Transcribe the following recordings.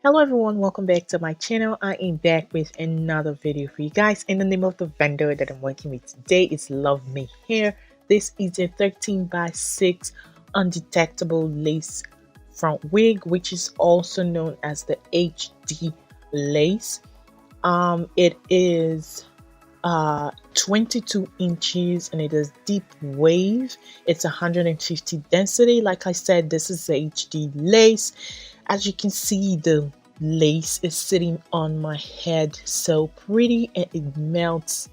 Hello everyone, welcome back to my channel. I am back with another video for you guys, and the name of the vendor that I'm working with today is LuvmeHair. This is a 13 by 6 undetectable lace front wig, which is also known as the HD lace. It is 22 inches and it is deep wave. It's 150 density. Like I said, this is the HD lace. As you can see, the lace is sitting on my head so pretty, and it melts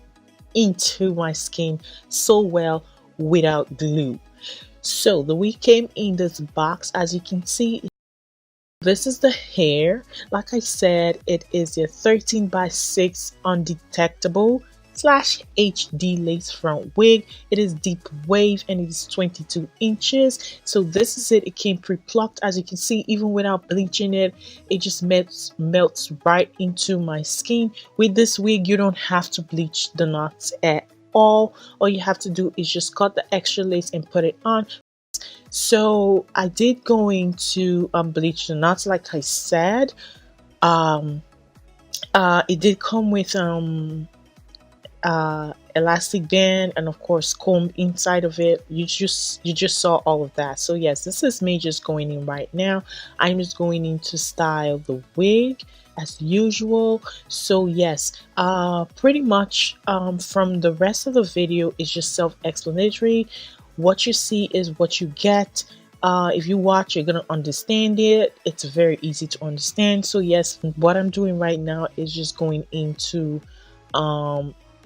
into my skin so well without glue. So the wig came in this box. As you can see, this is the hair. Like I said, it is a 13 by 6 undetectable / HD lace front wig. It is deep wave and it is 22 inches. So this is it. It came pre-plucked. As you can see, even without bleaching it, it just melts right into my skin. With this wig, you don't have to bleach the knots at all. All you have to do is just cut the extra lace and put it on. So I did going to bleach the knots, like I said. It did come with elastic band and of course comb inside of it. You just saw all of that. So yes, this is me just going in right now. I'm just going in to style the wig as usual. So yes, pretty much from the rest of the video is just self-explanatory. What you see is what you get. If you watch, you're gonna understand it. It's very easy to understand. So yes, what I'm doing right now is just going into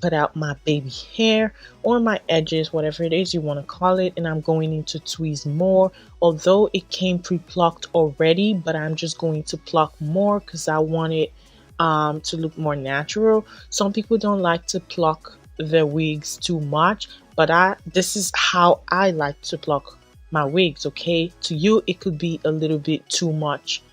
put out my baby hair or my edges, whatever it is you want to call it, and I'm going in to tweeze more. Although it came pre-plucked already, but I'm just going to pluck more because I want it to look more natural. Some people don't like to pluck their wigs too much, but this is how I like to pluck my wigs. Okay, to you it could be a little bit too much,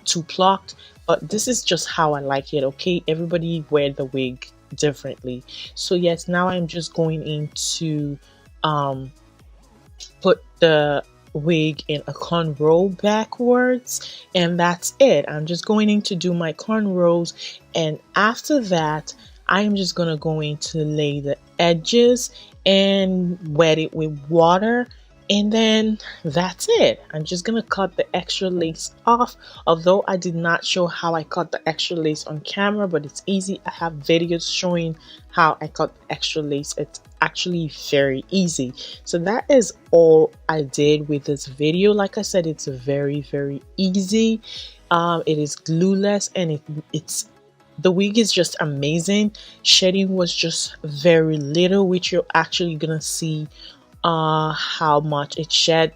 too plucked, but this is just how I like it. Okay, everybody wear the wig differently. So yes, now I'm just going in to put the wig in a cornrow backwards, and that's it. I'm just going in to do my cornrows, and after that I'm just gonna go in to lay the edges and wet it with water, and then that's it. I'm just gonna cut the extra lace off, although I did not show how I cut the extra lace on camera, but it's easy. I have videos showing how I cut the extra lace. It's actually very easy. So that is all I did with this video. Like I said, it's very easy. It is glueless, and the wig is just amazing. Shedding was just very little, which you're actually gonna see how much it shed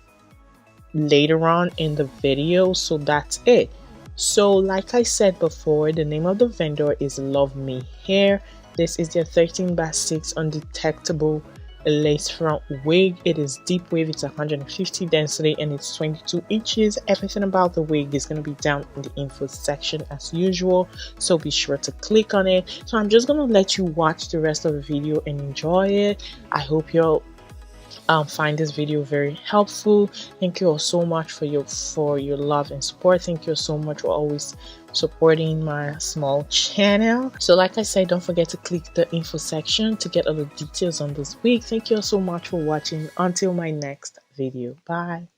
later on in the video. So that's it. So like I said before, the name of the vendor is LuvmeHair. This is their 13 by 6 undetectable lace front wig. It is deep wave. It's 150 density and it's 22 inches. Everything about the wig is going to be down in the info section as usual, so be sure to click on it. So I'm just going to let you watch the rest of the video and enjoy it. I hope you'll find this video very helpful. Thank you all so much for your love and support. Thank you so much for always supporting my small channel. So like I said, don't forget to click the info section to get all the details on this wig. Thank you all so much for watching. Until my next video, bye.